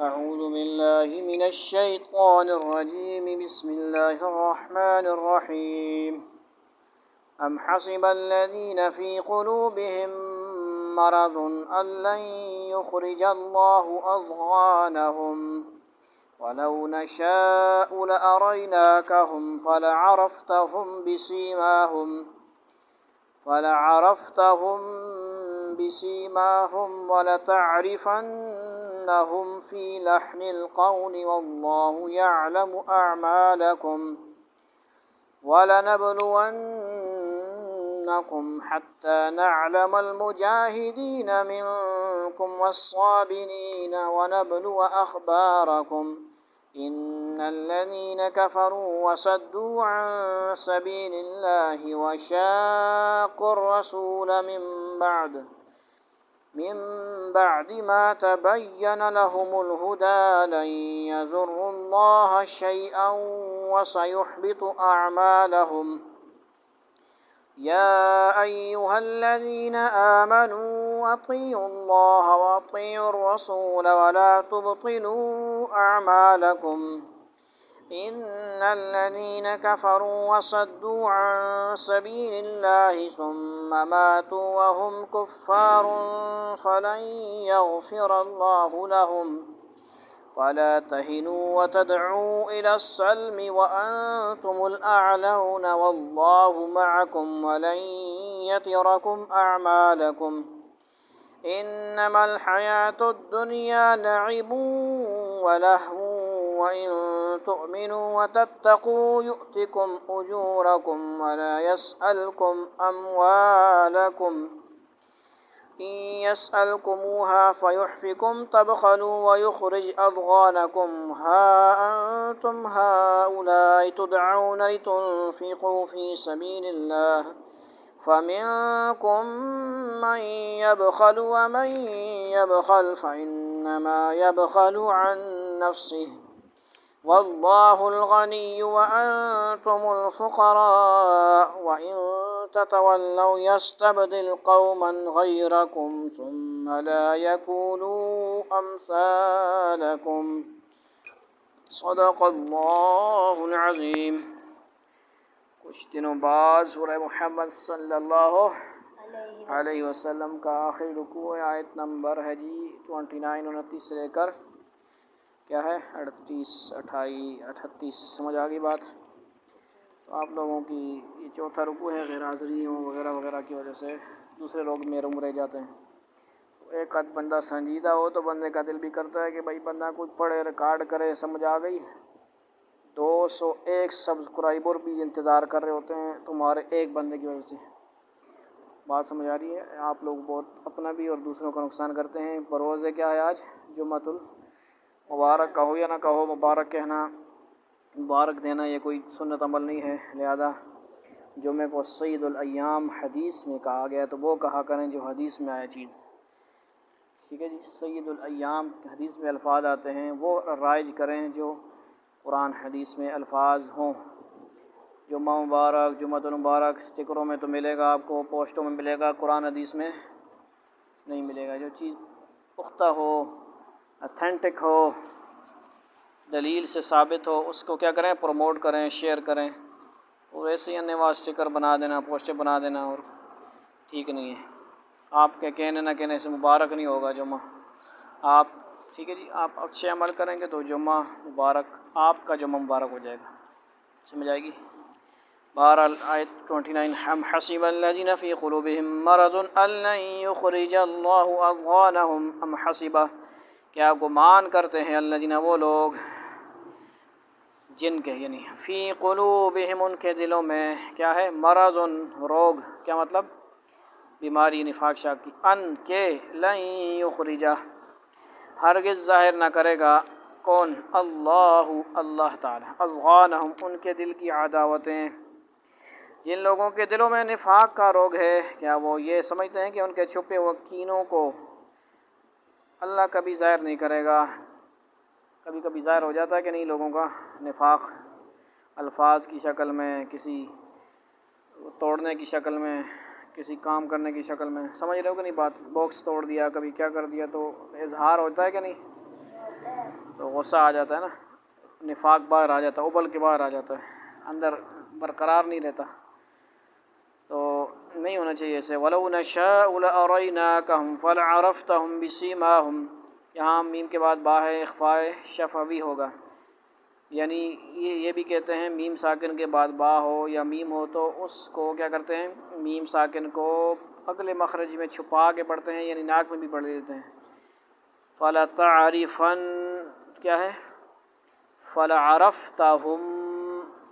أعوذ بالله من الشيطان الرجيم بسم الله الرحمن الرحيم أم حسب الذين في قلوبهم مرض أن لن يخرج الله أضغانهم ولو نشاء لأريناكهم فلعرفتهم بسيماهم ولتعرفنهم في لحن القول والله يعلم أعمالكم ولنبلونكم حتى نعلم المجاهدين منكم والصابرين ونبلو أخباركم إن الذين كفروا وصدوا عن سبيل الله وشاقوا الرسول من بعد ما تبين لهم الهدى لن يضروا الله شيئا وسيحبط أعمالهم يا أيها الذين آمنوا أطيعوا الله وأطيعوا الرسول ولا تبطلوا أعمالكم إن الذين كفروا وصدوا عن سبيل الله ثم ماتوا وهم كفار فلن يغفر الله لهم فلا تهنوا وتدعوا إلى السلم وأنتم الأعلون والله معكم ولن يتركم أعمالكم إنما الحياة الدنيا لعب ولهو وإن تؤمنوا وتتقوا يؤتكم أجوركم ولا يسألكم أموالكم إن يسألكموها فيحفكم تبخلوا ويخرج أضغانكم ها أنتم هؤلاء تدعون لتنفقوا في سبيل الله فمنكم من يبخل ومن يبخل فإنما يبخل عن نفسه والله الغني وأنتم الفقراء وإن تتولوا يستبدل قوما غيركم ثم لا يكونوا أمثالكم صدق اللہ العظیم۔ کچھ دنوں بعد سورہ محمد صلی اللہ علیہ وسلم کا آخری رکوع آیت نمبر ہے جی 29 29 سے لے کر کیا ہے 38 38 سمجھ آ گئی بات؟ تو آپ لوگوں کی یہ چوتھا رکوع ہے، غیر حاضریوں وغیرہ وغیرہ کی وجہ سے دوسرے لوگ محروم رہ جاتے ہیں۔ تو ایک آدھ بندہ سنجیدہ ہو تو بندے کا دل بھی کرتا ہے کہ بھائی بندہ کچھ پڑھے ریکارڈ کرے، سمجھ آ گئی؟ 201 سبسکرائبر بھی انتظار کر رہے ہوتے ہیں تمہارے ایک بندے کی وجہ سے۔ بات سمجھ آ رہی ہے؟ آپ لوگ بہت اپنا بھی اور دوسروں کا نقصان کرتے ہیں۔ بروز کیا ہے آج؟ جمعۃ المبارک کہو یا نہ کہو، مبارک کہنا، مبارک دینا یہ کوئی سنت عمل نہیں ہے، لہذا جمعہ کو سید الایام حدیث میں کہا گیا تو وہ کہا کریں جو حدیث میں آیا چیز، ٹھیک ہے جی؟ سید الایام حدیث میں الفاظ آتے ہیں وہ رائج کریں جو قرآن حدیث میں الفاظ ہوں۔ جمعہ مبارک، جمعۃ المبارک اسٹکروں میں تو ملے گا آپ کو، پوسٹوں میں ملے گا، قرآن حدیث میں نہیں ملے گا۔ جو چیز پختہ ہو، اتھینٹک ہو، دلیل سے ثابت ہو، اس کو کیا کریں؟ پروموٹ کریں، شیئر کریں۔ اور ایسے ہی انواع اسٹکر بنا دینا، پوسٹیں بنا دینا اور ٹھیک نہیں ہے۔ آپ کے کہنے نہ کہنے سے مبارک نہیں ہوگا جمعہ۔ آپ ٹھیک ہے جی، آپ اچھے عمل کریں گے تو جمعہ مبارک، آپ کا جمعہ مبارک ہو جائے گا۔ سمجھ آئے گی؟ بہرحال آیت 29 ہم حسب الذین فی قلوبہم مرض ان لن یخرج اللہ اضغانہم ام حسبہ، کیا گمان کرتے ہیں الذین وہ لوگ جن کے یعنی فی قلوبہم ان کے دلوں میں کیا ہے؟ مرض روگ، کیا مطلب؟ بیماری، نفاق شاک کی، ان کے لن یخرجہ ہرگز ظاہر نہ کرے گا کون؟ اللہ تعالی اضغانہم ان کے دل کی عداوتیں۔ جن لوگوں کے دلوں میں نفاق کا روگ ہے، کیا وہ یہ سمجھتے ہیں کہ ان کے چھپے ہوئے کینوں کو اللہ کبھی ظاہر نہیں کرے گا؟ کبھی کبھی ظاہر ہو جاتا ہے کہ نہیں لوگوں کا نفاق، الفاظ کی شکل میں، کسی توڑنے کی شکل میں، کسی کام کرنے کی شکل میں، سمجھ رہے ہو کہ نہیں بات؟ باکس توڑ دیا، کبھی کیا کر دیا، تو اظہار ہوتا ہے کہ نہیں؟ تو غصہ آ جاتا ہے نا، نفاق باہر آ جاتا ہے، ابل کے باہر آ جاتا ہے، اندر برقرار نہیں رہتا، تو نہیں ہونا چاہیے ایسے۔ وَلَوْ نَشَاءُ لَأَرَيْنَاكَهُمْ فَلَعَرَفْتَهُمْ بِسِيمَاهُمْ، یہاں میم کے بعد با ہے، اخفاء شفوی ہوگا، یعنی یہ بھی کہتے ہیں میم ساکن کے بعد با ہو یا میم ہو تو اس کو کیا کرتے ہیں، میم ساکن کو اگلے مخرج میں چھپا کے پڑھتے ہیں، یعنی ناک میں بھی پڑھ دیتے ہیں۔ فَلَتَعْرِفَنَّ کیا ہے، فَلَعَرَفْتَهُمْ،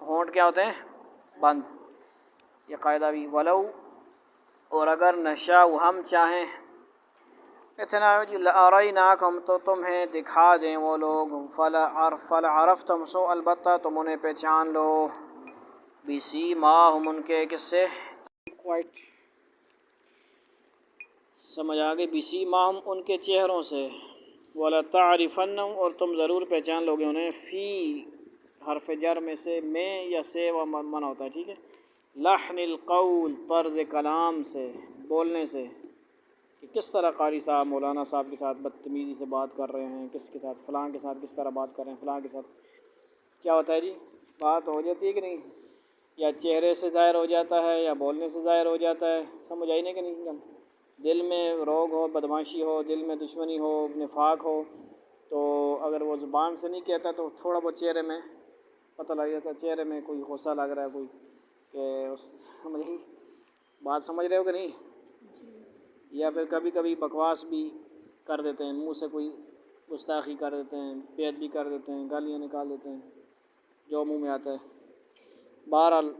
ہونٹ کیا ہوتے ہیں، بند، یہ قاعدہ بھی۔ ولو، اور اگر نشاء ہم چاہیں، اتنا لَأَرَيْنَاكَهُمْ تو تمہیں دکھا دیں وہ لوگ، فَلَعَرَفْتَهُمْ سو البتہ تم انہیں پہچان لو، بِسِیمَاهُمْ ان کے کس سے، سمجھ آگے، بِسِیمَاهُمْ ان کے چہروں سے، وَلَتَعْرِفَنَّهُمْ اور تم ضرور پہچان لوگے انہیں، فی حرف جر میں سے میں یا سے و منع ہوتا ہے، ٹھیک ہے، لحن القول طرز کلام سے، بولنے سے، کہ کس طرح قاری صاحب مولانا صاحب کے ساتھ بدتمیزی سے بات کر رہے ہیں، کس کے ساتھ، فلاں کے ساتھ کس طرح بات کر رہے ہیں، فلاں کے ساتھ کیا ہوتا ہے جی، بات ہو جاتی ہے کہ نہیں، یا چہرے سے ظاہر ہو جاتا ہے یا بولنے سے ظاہر ہو جاتا ہے، سمجھ آئی نہیں کہ نہیں، دل میں روگ ہو، بدماشی ہو، دل میں دشمنی ہو، نفاق ہو، تو اگر وہ زبان سے نہیں کہتا تو تھوڑا بہت چہرے میں پتہ لگ جاتا ہے، چہرے میں کوئی غصہ لگ رہا ہے، کوئی کہ بات سمجھ رہے ہو کہ نہیں، یا پھر کبھی کبھی بکواس بھی کر دیتے ہیں، منہ سے کوئی گستاخی کر دیتے ہیں، بے ادبی کر دیتے ہیں، گالیاں نکال دیتے ہیں، جو منہ میں آتا ہے۔ بہرحال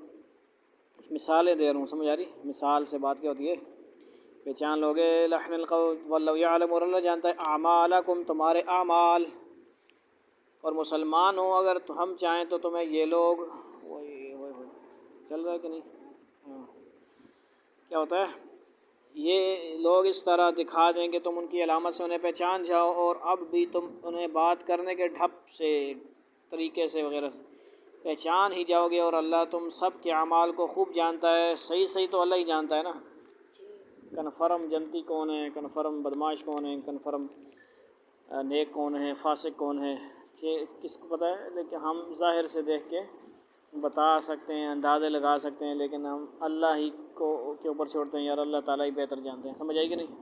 مثالیں دے رہا ہوں، سمجھ آ رہی، مثال سے بات کیا ہوتی ہے، پہچان لوگے، لحن القول، واللہ یعلم اور اللہ جانتا ہے، اعمالکم تمہارے اعمال، اور مسلمان ہو اگر تو ہم چاہیں تو تمہیں یہ لوگ، چل رہا ہے کہ نہیں، ہاں کیا ہوتا ہے، یہ لوگ اس طرح دکھا دیں کہ تم ان کی علامت سے انہیں پہچان جاؤ، اور اب بھی تم انہیں بات کرنے کے ڈھب سے، طریقے سے وغیرہ سے پہچان ہی جاؤ گے، اور اللہ تم سب کے اعمال کو خوب جانتا ہے، صحیح صحیح تو اللہ ہی جانتا ہے نا، کنفرم جنتی کون ہے، کنفرم بدماش کون ہے، کنفرم نیک کون ہے، فاسق کون ہے، یہ کس کو پتہ ہے، لیکن ہم ظاہر سے دیکھ کے بتا سکتے ہیں، اندازے لگا سکتے ہیں، لیکن ہم اللہ ہی کو کے اوپر چھوڑتے ہیں، یار اللہ تعالیٰ ہی بہتر جانتے ہیں، سمجھ آئی کہ نہیں۔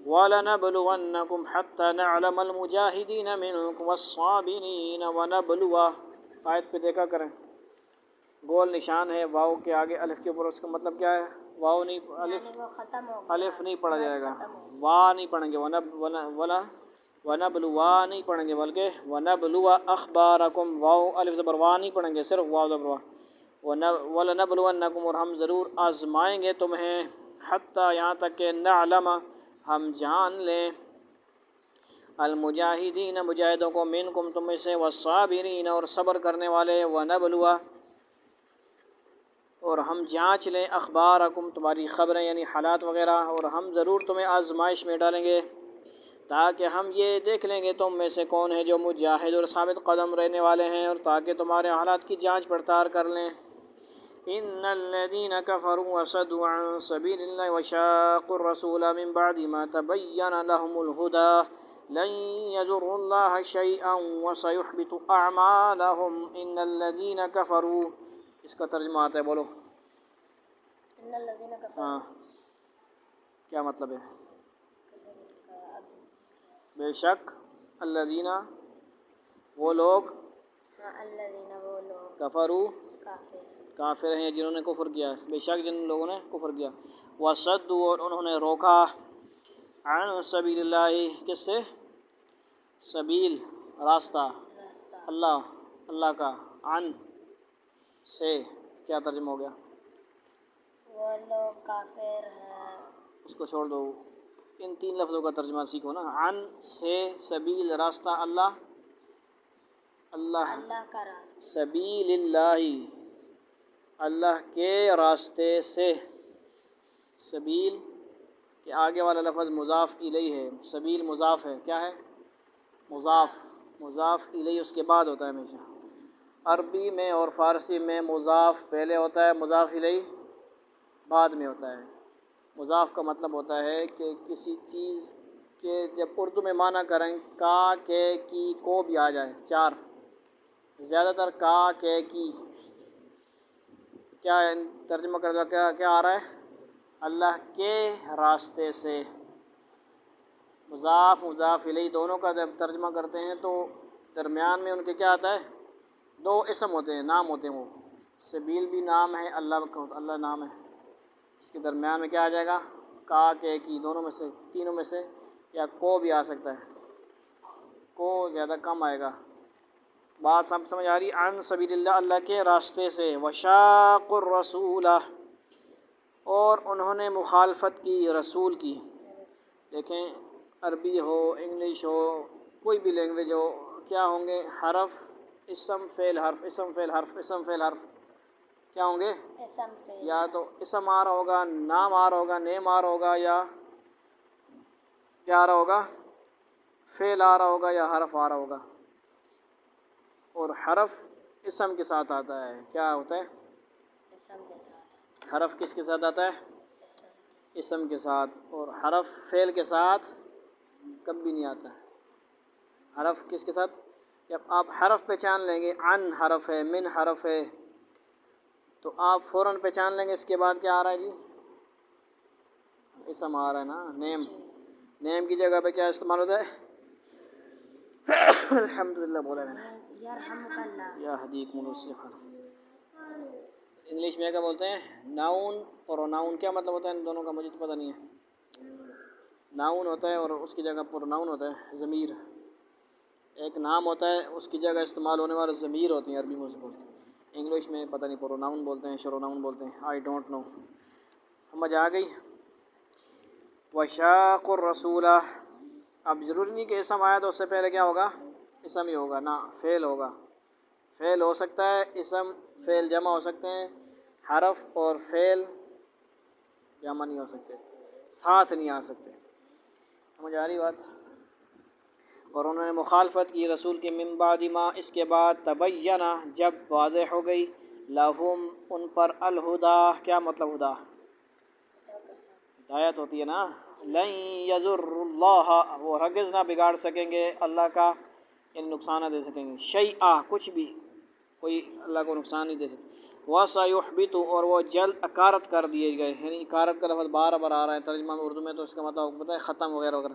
وَلَنَبْلُوَنَّكُمْ حَتَّى نَعْلَمَ الْمُجَاهِدِينَ مِنْكُمْ وَالصَّابِرِينَ وَنَبْلُوَ، آیت پہ دیکھا کریں، گول نشان ہے واو کے آگے الف کے اوپر، اس کا مطلب کیا ہے، واو نہیں، الف نہیں پڑھا جائے گا، وا نہیں پڑھیں گے، ونبلوا نہیں پڑھیں گے، بلکہ ونبلوا اخبارکم، واو الف زبر وا نہیں پڑھیں گے، صرف واو زبر وا، ولنبلونکم اور ہم ضرور آزمائیں گے تمہیں، حتیٰ یہاں تک کہ نعلم ہم جان لیں، المجاہدین مجاہدوں کو، منکم تم میں سے، والصابرین اور صبر کرنے والے، ونبلوا اور ہم جانچ لیں، اخبارکم تمہاری خبریں یعنی حالات وغیرہ، اور ہم ضرور تمہیں آزمائش میں ڈالیں گے، تاکہ ہم یہ دیکھ لیں گے تم میں سے کون ہے جو مجاہد اور ثابت قدم رہنے والے ہیں، اور تاکہ تمہارے حالات کی جانچ پڑتال کر لیں۔ ان الذين كفروا وصدوا عن سبيل الله وشاقوا الرسول من بعد ما تبين لهم الهدى لن يضروا الله شيئا وسيحبط اعمالهم ان الذين كفروا، اس کا ترجمہ آتا ہے، بولو، ان الذين كفروا، ہاں کیا مطلب ہے، بے شک الذین وہ لوگ، کفروا کافر ہیں جنہوں نے کفر کیا، بے شک جن لوگوں نے کفر کیا، وصدوا اور انہوں نے روکا، عن سبیل اللہ کس سے، سبیل راستہ، اللہ کا، عن سے کیا ترجمہ ہو گیا، وہ لوگ کافر ہیں، اس کو چھوڑ دو، ان تین لفظوں کا ترجمہ سیکھو نا، عن سے، سبیل راستہ، اللہ کا راستہ، سبیل اللہ اللہ کے راستے سے، سبیل کے آگے والا لفظ مضاف الیہ ہے، سبیل مضاف ہے، کیا ہے، مضاف الیہ اس کے بعد ہوتا ہے ہمیشہ، عربی میں اور فارسی میں مضاف پہلے ہوتا ہے، مضاف الیہ بعد میں ہوتا ہے۔ مضاف کا مطلب ہوتا ہے کہ کسی چیز کہ جب اردو میں معنی کریں کا کے کی کو بھی آ جائے 4 زیادہ تر کا کے کی کیا ترجمہ کر دو کیا آ رہا ہے اللہ کے راستے سے مضاف مضاف الیہ دونوں کا جب ترجمہ کرتے ہیں تو درمیان میں ان کے کیا آتا ہے 2 اسم ہوتے ہیں نام ہوتے ہیں وہ سبیل بھی نام ہے اللہ نام ہے اس کے درمیان میں کیا آ جائے گا کا کے کی دونوں میں سے تینوں میں سے یا کو بھی آ سکتا ہے کو زیادہ کم آئے گا بات سمجھ آ رہی عن سبیل اللہ اللہ کے راستے سے وشاق الرسول اور انہوں نے مخالفت کی رسول کی دیکھیں عربی ہو انگلش ہو کوئی بھی لینگویج ہو کیا ہوں گے حرف اسم فعل حرف اسم فعل حرف اسم فعل حرف کیا ہوں گے یا تو اسم آ رہا ہوگا نام آ رہا ہوگا نیم آ رہا ہوگا یا کیا آ رہا ہوگا فعل آ رہا ہوگا یا حرف آ رہا ہوگا اور حرف اسم کے ساتھ آتا ہے کیا ہوتا ہے اسم کے ساتھ حرف کس کے ساتھ آتا ہے اسم کے ساتھ اور حرف فعل کے ساتھ کب بھی نہیں آتا ہے حرف کس کے ساتھ جب آپ حرف پہچان لیں گے عن حرف ہے من حرف ہے تو آپ فوراً پہچان لیں گے اس کے بعد کیا آ رہا ہے جی اسم آ رہا ہے نا نیم نیم کی جگہ پہ کیا استعمال ہوتا ہے الحمدللہ بولا میں نے یرحمک اللہ یا حدیکم الصحہ انگلش میں کیا بولتے ہیں ناؤن پروناؤن کیا مطلب ہوتا ہے ان دونوں کا مجھے تو پتہ نہیں ہے ناؤن ہوتا ہے اور اس کی جگہ پروناؤن ہوتا ہے ضمیر ایک نام ہوتا ہے اس کی جگہ استعمال ہونے والے ضمیر ہوتے ہیں عربی میں سے بولتے ہیں انگلش میں پتہ نہیں پروناؤن بولتے ہیں شروناؤن بولتے ہیں آئی ڈونٹ نو سمجھ آ گئی وشاق الرسول اب ضروری نہیں کہ اسم آیا تو اس سے پہلے کیا ہوگا اسم ہی ہوگا نہ فعل ہوگا فعل ہو سکتا ہے اسم فعل جمع ہو سکتے ہیں حرف اور فعل جمع نہیں ہو سکتے ساتھ نہیں آ سکتے سمجھ آ رہی بات اور انہوں نے مخالفت کی رسول کی من بعد ما اس کے بعد تبینہ جب واضح ہو گئی لہم ان پر الہدا کیا مطلب ہدا ہدایت ہوتی ہے نا لن یضر اللہ وہ ہرگز نہ بگاڑ سکیں گے اللہ کا یعنی نقصان نہ دے سکیں گے شیئا کچھ بھی کوئی اللہ کو نقصان نہیں دے سکتے وَسَيُحْبِطُ اور وہ جلد اکارت کر دیے گئے یعنی اکارت کا لفظ بار بار آ رہا ہے ترجمہ میں اردو میں تو اس کا مطلب پتہ ہے ختم وغیرہ وغیرہ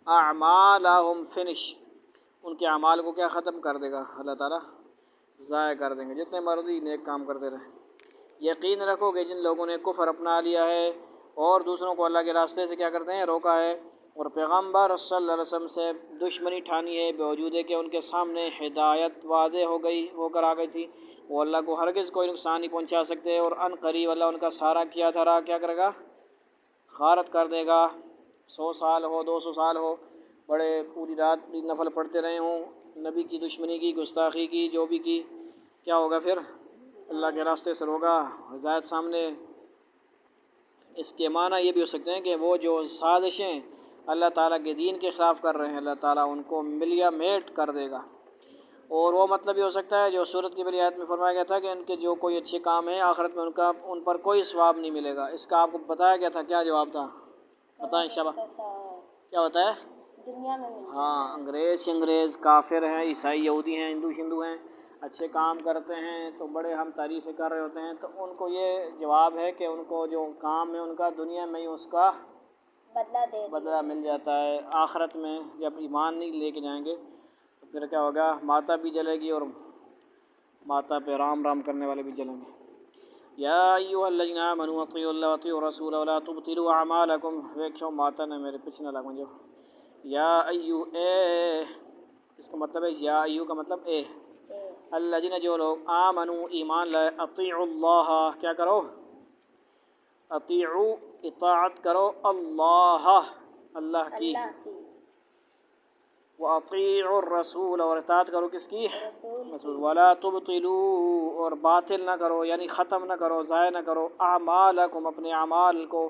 اعمالہم فنش ان کے اعمال کو کیا ختم کر دے گا اللہ تعالیٰ ضائع کر دیں گے جتنے مرضی نیک کام کرتے رہیں یقین رکھو کہ جن لوگوں نے کفر اپنا لیا ہے اور دوسروں کو اللہ کے راستے سے کیا کرتے ہیں روکا ہے اور پیغمبر صلی اللہ علیہ وسلم سے دشمنی ٹھانی ہے باوجود ہے کہ ان کے سامنے ہدایت واضح ہو کر آ گئی تھی وہ اللہ کو ہرگز کوئی نقصان نہیں پہنچا سکتے اور ان قریب اللہ ان کا سارا کیا دھرا کیا کرے گا غارت کر دے گا 100 سال ہو 200 سال ہو بڑے پوری رات نفل پڑھتے رہے ہوں نبی کی دشمنی کی گستاخی کی جو بھی کی کیا ہوگا پھر اللہ کے راستے سے ہوگا ہدایت سامنے اس کے معنی یہ بھی ہو سکتے ہیں کہ وہ جو سازشیں اللہ تعالیٰ کے دین کے خلاف کر رہے ہیں اللہ تعالیٰ ان کو ملیا میٹ کر دے گا اور وہ مطلب یہ ہو سکتا ہے جو سورت کی پہلی آیت میں فرمایا گیا تھا کہ ان کے جو کوئی اچھے کام ہیں آخرت میں ان پر کوئی ثواب نہیں ملے گا اس کا آپ کو بتایا گیا تھا کیا جواب تھا بتائیں شبہ کیا ہوتا ہے دنیا میں ہاں انگریز کافر ہیں عیسائی یہودی ہیں ہندو شندو ہیں اچھے کام کرتے ہیں تو بڑے ہم تعریفیں کر رہے ہوتے ہیں تو ان کو یہ جواب ہے کہ ان کو جو کام ہے ان کا دنیا میں ہی اس کا بدلہ مل جاتا ہے آخرت میں جب ایمان نہیں لے کے جائیں گے تو پھر کیا ہوگا ماتا بھی جلے گی اور ماتا پہ رام رام کرنے والے بھی جلیں گے یا ایھا الذین آمنوا اطیعوا اللہ واطیعوا الرسول ولا تبطلوا اعمالکم ویکھو ماتا نے میرے پیچھے نہ لگ جو یا ایو اے اس کا مطلب ہے یا ایو کا مطلب اے الذین جو لوگ آمنوا ایمان لائے اطیعوا اللہ کیا کرو اطیعوا اطاعت کرو اللہ کی وَأَطِيعُوا الرَّسُولَ اور اطاعت کرو کس کی رسول وَلَا تُبْطِلُوا اور باطل نہ کرو یعنی ختم نہ کرو ضائع نہ کرو اعمالکم اپنے اعمال کو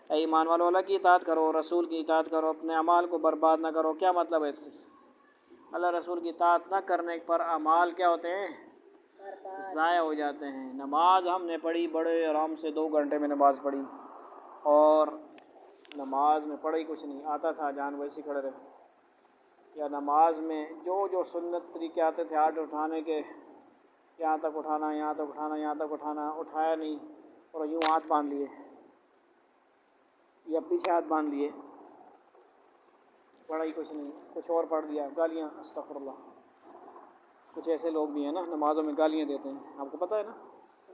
اے ایمان والو اللہ کی اطاعت کرو رسول کی اطاعت کرو اپنے اعمال کو برباد نہ کرو کیا مطلب ہے اللہ رسول کی اطاعت نہ کرنے پر اعمال کیا ہوتے ہیں ضائع ہو جاتے ہیں نماز ہم نے پڑھی بڑے آرام سے 2 گھنٹے میں نماز پڑھی اور نماز میں پڑھا ہی کچھ نہیں آتا تھا، جان ویسے کھڑے رہے، یا نماز میں جو سنت طریقے آتے تھے ہاتھ اٹھانے کے، یہاں تک اٹھانا، یہاں تک اٹھانا، یہاں تک اٹھانا، اٹھایا نہیں اور یوں ہاتھ باندھ لیے یا پیچھے ہاتھ باندھ لیے، پڑھا ہی کچھ نہیں، کچھ اور پڑھ دیا، گالیاں، استغفر اللہ۔ کچھ ایسے لوگ بھی ہیں نا نمازوں میں گالیاں دیتے ہیں، آپ کو پتہ ہے نا؟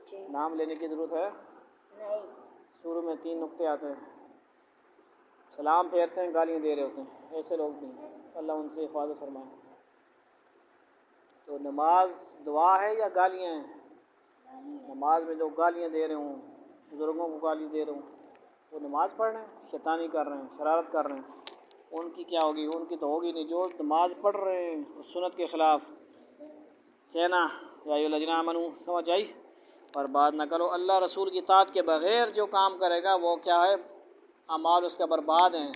جی نام لینے کی ضرورت ہے؟ نہیں۔ شروع میں 3 نقطے آتے ہیں، سلام پھیرتے ہیں، گالیاں دے رہے ہوتے ہیں، ایسے لوگ بھی ہیں، اللہ ان سے حفاظت فرمائے۔ تو نماز دعا ہے یا گالیاں ہیں؟ نماز میں جو گالیاں دے رہے ہوں، بزرگوں کو گالی دے رہے ہوں، وہ نماز پڑھ رہے ہیں، شیطانی کر رہے ہیں، شرارت کر رہے ہیں، ان کی کیا ہوگی؟ ان کی تو ہوگی نہیں۔ جو نماز پڑھ رہے ہیں سنت کے خلاف کہنا یا ایھا الذین آمنوا، سمجھ آئی؟ اور بات نہ کرو، اللہ رسول کی اطاعت کے بغیر جو کام کرے گا وہ کیا ہے؟ اعمال اس کا برباد ہیں،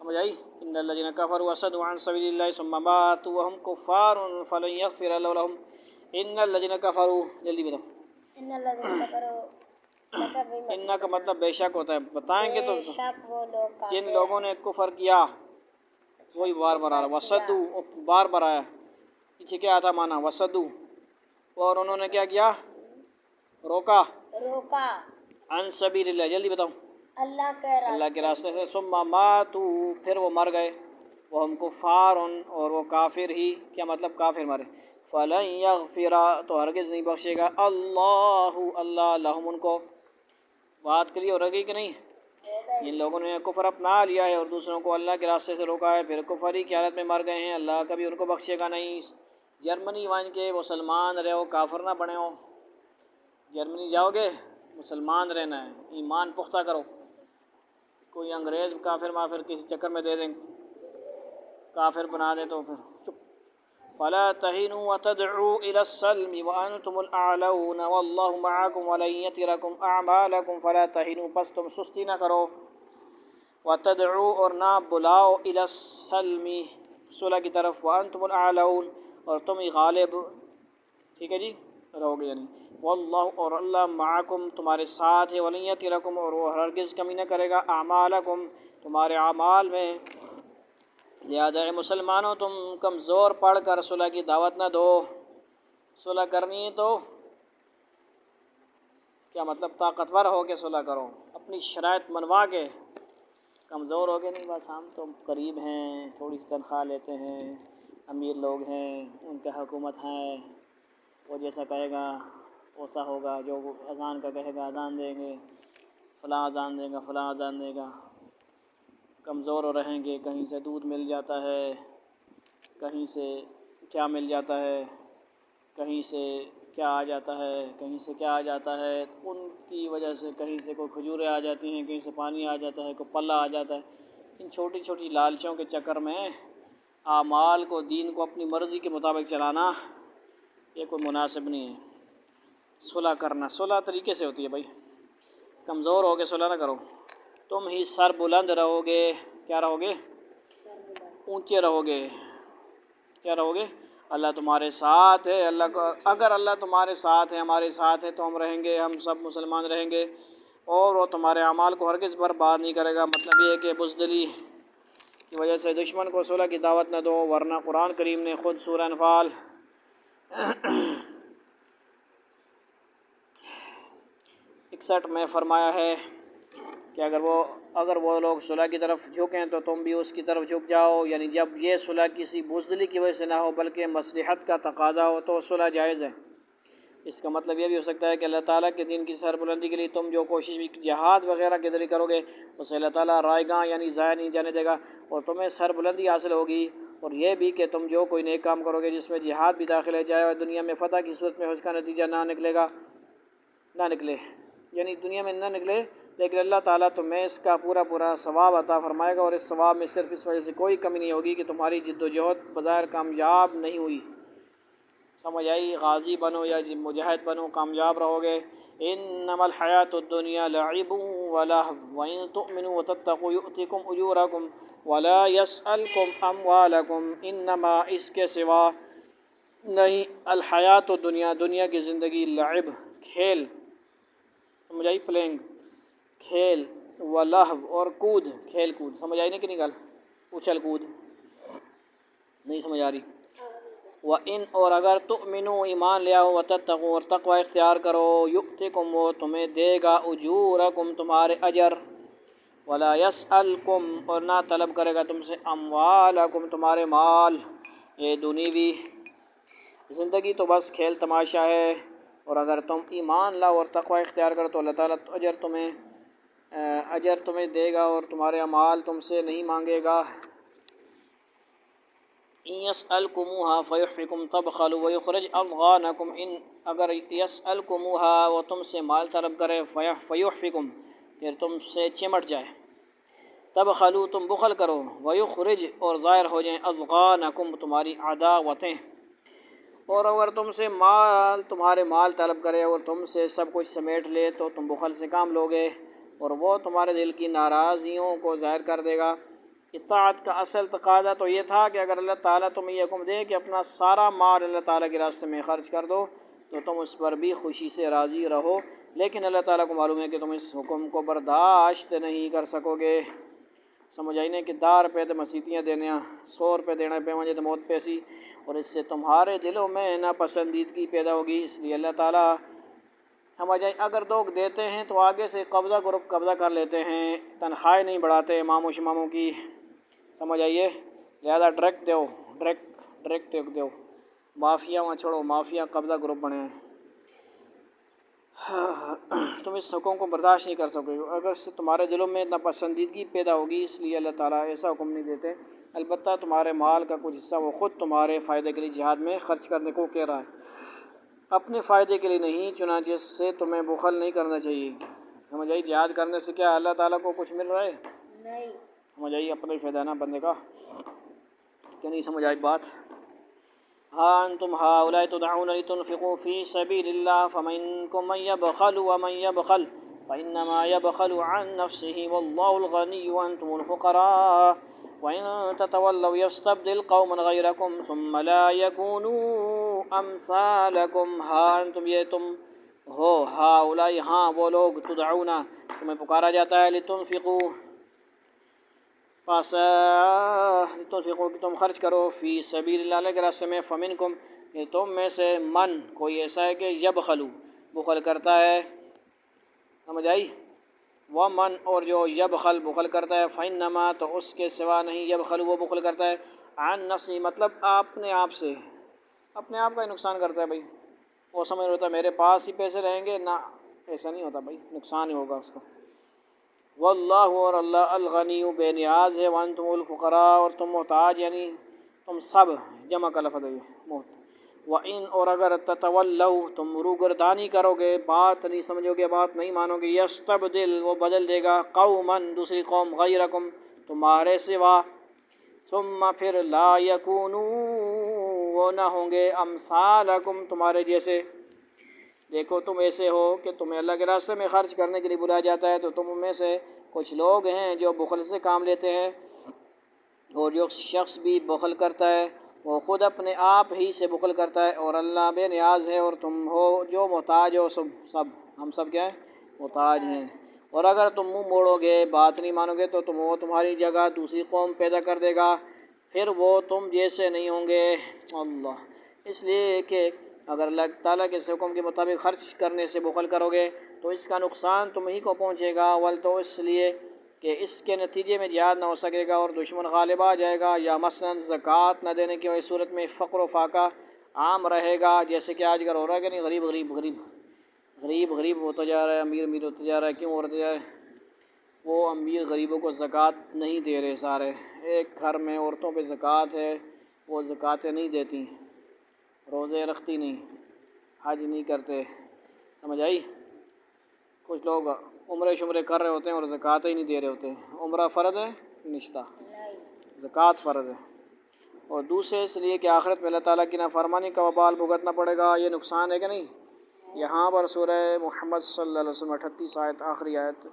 سمجھ آئی؟ ان الذین کفروا وصدوا عن سبیل اللہ ثم ماتوا وهم کفار فلن یغفر اللہ لهم ان الذین کفروا، جلدی بتاؤ۔ ان الذین کفروا، ان کا مطلب بے شک ہوتا ہے، بتائیں گے تو بے شک وہ لوگ کافر جن لوگوں نے کفر کیا، وہی بار بار آ رہا، وصدوا بار بار آیا، پیچھے کیا آتا مانا وصدوا، اور انہوں نے کیا کیا؟ روکا، عن سبیل اللہ، جلدی بتاؤ، اللہ کے راستے سے، ثم ماتوا، پھر وہ مر گئے، وہم کفار، اور وہ کافر ہی، کیا مطلب کافر مرے، فلن یغفر، تو ہرگز نہیں بخشے گا، اللہ لہم، ان کو، بات کلیئر ہو رہی کہ نہیں؟ جن لوگوں نے کفر اپنا لیا ہے اور دوسروں کو اللہ کے راستے سے روکا ہے، پھر کفر ہی کی حالت میں مر گئے ہیں، اللہ کبھی ان کو بخشے گا نہیں۔ جرمنی وان کے مسلمان رہو، کافر نہ بنے ہو، جرمنی جاؤ گے مسلمان رہنا ہے، ایمان پختہ کرو، کوئی انگریز کافر مافر کسی چکر میں دے دیں، کافر بنا دیں تو پھر چپ۔ فلا تہنوا وتدعوا الى السلم وانتم الاعلون واللہ معکم ولن یترکم اعمالکم فلا تہنوا، پس تم سستی نہ کرو، وتدعوا، اور نہ بلاؤ، الى السلم، صلح کی طرف، وانتم الاعلون، اور تم ہی غالب، ٹھیک ہے جی، رہو گے یعنی، واللہ، اور اللہ، معکم، تمہارے ساتھ ہے، ولن یترکم، اور وہ ہرگز کمی نہ کرے گا، اعمالکم، تمہارے اعمال میں، لہذا اے مسلمانوں تم کمزور پڑھ کر صلح کی دعوت نہ دو، صلح کرنی ہے تو کیا مطلب طاقتور ہو کے صلح کرو، اپنی شرائط منوا کے، کمزور ہو کے نہیں، بس ہم تو قریب ہیں، تھوڑی سی تنخواہ لیتے ہیں، امیر لوگ ہیں، ان کے حکومت ہیں، وہ جیسا کہے گا ویسا ہوگا، جو اذان کا کہے گا اذان دیں گے، فلاں اذان دے گا، فلاں اذان دے گا، کمزور رہیں گے، کہیں سے دودھ مل جاتا ہے، کہیں سے کیا مل جاتا ہے، کہیں سے کیا آ جاتا ہے، کہیں سے کیا آ جاتا ہے، ان کی وجہ سے کہیں سے کوئی کھجوریں آ جاتی ہیں، کہیں سے پانی آ جاتا ہے، کوئی پلہ آ جاتا ہے، ان چھوٹی چھوٹی لالچوں کے چکر میں اعمال کو، دین کو اپنی مرضی کے مطابق چلانا یہ کوئی مناسب نہیں ہے۔ صلح کرنا صلح طریقے سے ہوتی ہے بھائی، کمزور ہو کے صلح نہ کرو، تم ہی سر بلند رہو گے، کیا رہو گے؟ اونچے رہو گے، کیا رہو گے؟ اللہ تمہارے ساتھ ہے، اللہ کو، اگر اللہ تمہارے ساتھ ہے، ہمارے ساتھ ہے تو ہم رہیں گے، ہم سب مسلمان رہیں گے، اور وہ تمہارے اعمال کو ہرگز برباد نہیں کرے گا۔ مطلب یہ ہے کہ بزدلی کی وجہ سے دشمن کو صلح کی دعوت نہ دو، ورنہ قرآن کریم نے خود سورہ انفال 61 میں فرمایا ہے کہ اگر وہ لوگ صلح کی طرف جھکیں تو تم بھی اس کی طرف جھک جاؤ، یعنی جب یہ صلح کسی بزدلی کی وجہ سے نہ ہو بلکہ مصلحت کا تقاضا ہو تو صلح جائز ہے۔ اس کا مطلب یہ بھی ہو سکتا ہے کہ اللہ تعالیٰ کے دین کی سربلندی کے لیے تم جو کوشش بھی جہاد وغیرہ کے ذریعے کرو گے اسے اللہ تعالیٰ رائے گاہ یعنی ضائع نہیں جانے دے گا، اور تمہیں سربلندی حاصل ہوگی، اور یہ بھی کہ تم جو کوئی نیک کام کرو گے جس میں جہاد بھی داخل ہے، چاہے دنیا میں فتح کی صورت میں اس کا نتیجہ نہ نکلے، یعنی دنیا میں نہ نکلے، لیکن اللہ تعالیٰ تمہیں اس کا پورا ثواب عطا فرمائے گا، اور اس ثواب میں صرف اس وجہ سے کوئی کمی نہیں ہوگی کہ تمہاری جد و جہد بظاہر کامیاب نہیں ہوئی، سمجھ آئی؟ غازی بنو یا مجاہد بنو، کامیاب رہو گے۔ انما الحیات الدنیا لعب ولہو وان تؤمنوا وتتقوا یؤتکم اجورکم ولا یسألکم اموالکم، انما، اس کے سوا نہیں، الحیات الدنیا، دنیا کی زندگی، لعب، کھیل، سمجھ آئی؟ پلینگ، کھیل، ولہو اور کود، کھیل کود، سمجھ آئی نہیں کہ نہیں گل، اچھل کود نہیں سمجھ آ رہی۔ وَإِنْ اور اگر تؤمنوا ایمان لے آؤ، وتتقوا اور تقوی اختیار کرو، یؤتکم وہ تمہیں دے گا اجورکم تمہارے اجر، ولا یسألکم اور نہ طلب کرے گا تم سے اموالکم تمہارے مال۔ یہ دنیوی زندگی تو بس کھیل تماشا ہے، اور اگر تم ایمان لاؤ اور تقوی اختیار کرو تو اللہ تعالیٰ اجر تمہیں دے گا اور تمہارے اعمال تم سے نہیں مانگے گا۔ إِن يَسْأَلْكُمُوهَا فَيُحْفِكُمْ تَبْخَلُوا وَيُخْرِجْ أَضْغَانَكُمْ ان اگر يَسْأَلْكُمُوهَا وہ تم سے مال طلب کرے، فَيُحْفِكُمْ پھر تم سے چمٹ جائے، تبخلوا تم بخل کرو، وَيُخْرِجْ اور ظاہر ہو جائیں أَضْغَانَكُمْ تمہاری عداوتیں۔ اور اگر تم سے تمہارے مال طلب کرے اور تم سے سب کچھ سمیٹ لے تو تم بخل سے کام لوگے، اور وہ تمہارے دل کی ناراضیوں کو ظاہر کر دے گا۔ اطاعت کا اصل تقاضا تو یہ تھا کہ اگر اللہ تعالیٰ تمہیں یہ حکم دے کہ اپنا سارا مال اللہ تعالیٰ کے راستے میں خرچ کر دو تو تم اس پر بھی خوشی سے راضی رہو، لیکن اللہ تعالیٰ کو معلوم ہے کہ تم اس حکم کو برداشت نہیں کر سکو گے۔ سمجھ آئی نہیں کہ 10 روپے تو مسیتیاں دینے 100 روپے دینا پہ مجھے تو موت پیسی، اور اس سے تمہارے دلوں میں ناپسندیدگی پیدا ہوگی، اس لیے اللہ تعالیٰ سمجھ آئی اگر لوگ دیتے ہیں تو آگے سے گروپ قبضہ کر لیتے ہیں، تنخواہیں نہیں بڑھاتے امام و شماموں کی، سمجھ آئیے، لہذا ڈائریکٹ دو، مافیا وہاں چھوڑو، مافیا قبضہ گروپ بنے ہیں، تم اس حکم کو برداشت نہیں کر سکو گے، اگر سے تمہارے دلوں میں ناپسندیدگی پیدا ہوگی، اس لیے اللہ تعالیٰ ایسا حکم نہیں دیتے۔ البتہ تمہارے مال کا کچھ حصہ وہ خود تمہارے فائدے کے لیے جہاد میں خرچ کرنے کو کہہ رہا ہے، اپنے فائدے کے لیے نہیں، چنانچہ اس سے تمہیں بخل نہیں کرنا چاہیے۔ سمجھ آئی، جہاد کرنے سے کیا اللہ تعالیٰ کو کچھ مل رہا ہے؟ نہیں۔ سمجھ آئی، اپنا ہی فائدہ نا بندے کا، کہ نہیں سمجھ آئی بات؟ ہاں انتم ہؤلاء تدعون لتنفقوا في سبيل الله فمنكم من يبخل ومن يبخل فإنما يبخل عن نفسه والله الغني وأنتم الفقراء وإن تتولوا يستبدل قوما غيركم ثم لا يكونوا أمثالكم۔ ہاں انتم یہ تم ہو، ہؤلاء ہاں وہ لوگ، تدعون تمہیں پکارا جاتا ہے، لتنفقوا پس تنفقوا کہ تم خرچ کرو، فی سبیل اللہ کے راستے میں، فمنکم کہ تم میں سے من کوئی ایسا ہے کہ یبخلو بخل کرتا ہے، سمجھ آئی، ومن اور جو یبخل بخل کرتا ہے، فإنما تو اس کے سوا نہیں، یبخل وہ بخل کرتا ہے، عن نفسی مطلب اپنے آپ سے، اپنے آپ کا ہی نقصان کرتا ہے بھائی، وہ سمجھ ہوتا ہے میرے پاس ہی پیسے رہیں گے، نہ ایسا نہیں ہوتا بھائی، نقصان ہی ہوگا اس کو۔ واللہ اور اللہ الغنی بے نیاز ہے، وانتم الفقراء اور تم محتاج، یعنی تم سب، جمع کا لفظ ہے محتاج۔ وَإِنْ اور اگر تتولوا تم روگردانی کرو گے، بات نہیں سمجھو گے، بات نہیں مانو گے، یستبدل وہ بدل دے گا، قوما دوسری قوم، غیرکم تمہارے سوا، ثم پھر لا یکونوا وہ نہ ہوں گے، امثالکم تمہارے جیسے۔ دیکھو تم ایسے ہو کہ تمہیں اللہ کے راستے میں خرچ کرنے کے لیے بلایا جاتا ہے، تو تم میں سے کچھ لوگ ہیں جو بخل سے کام لیتے ہیں، اور جو شخص بھی بخل کرتا ہے وہ خود اپنے آپ ہی سے بخل کرتا ہے، اور اللہ بے نیاز ہے، اور تم ہو جو محتاج ہو، سب ہم سب کیا ہیں، محتاج ہیں۔ اور اگر تم منہ موڑو گے، بات نہیں مانو گے، تو وہ تمہاری جگہ دوسری قوم پیدا کر دے گا، پھر وہ تم جیسے نہیں ہوں گے۔ اللہ، اس لیے کہ اگر اللہ تعالیٰ کے حکم کے مطابق خرچ کرنے سے بخل کرو گے تو اس کا نقصان تم ہی کو پہنچے گا، اول تو اس لیے کہ اس کے نتیجے میں جہاد نہ ہو سکے گا اور دشمن غالب آ جائے گا، یا مثلاً زکوٰۃ نہ دینے کی صورت میں فقر و فاقہ عام رہے گا، جیسے کہ آج کل ہو رہا ہے کہ نہیں، غریب ہوتا جا رہا ہے، امیر ہوتا جا رہا ہے، کیوں ہوتا جا رہا ہے؟ وہ امیر غریبوں کو زکوٰۃ نہیں دے رہے سارے، ایک گھر میں عورتوں پہ زکوٰۃ ہے، وہ زکوٰتیں نہیں دیتی، روزے رکھتی نہیں، حج نہیں کرتے، سمجھ آئی؟ کچھ لوگ عمرے شمرے کر رہے ہوتے ہیں اور زکوٰۃ ہی نہیں دے رہے ہوتے، عمرہ فرض ہے نشتہ، زکوٰۃ فرض ہے، اور دوسرے اس لیے کہ آخرت میں اللہ تعالیٰ کی نافرمانی کا وبال بھگتنا پڑے گا، یہ نقصان ہے کہ نہیں؟ یہاں پر سورہ محمد صلی اللہ علیہ وسلم 38 آیت، آخری آیت،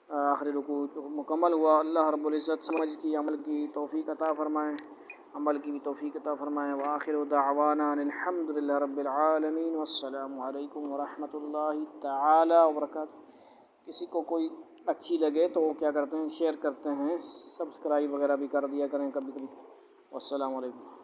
آخری رکوع مکمل ہوا۔ اللہ رب العزت سمجھ کی عمل کی توفیق عطا فرمائیں، عمل کی بھی توفیق عطا فرمائیں۔ وآخر دعوانا الحمد للہ رب العالمین، والسلام علیکم ورحمۃ اللہ تعالی وبرکاتہ۔ کسی کو کوئی اچھی لگے تو وہ کیا کرتے ہیں، شیئر کرتے ہیں، سبسکرائب وغیرہ بھی کر دیا کریں کبھی کبھی۔ والسلام علیکم۔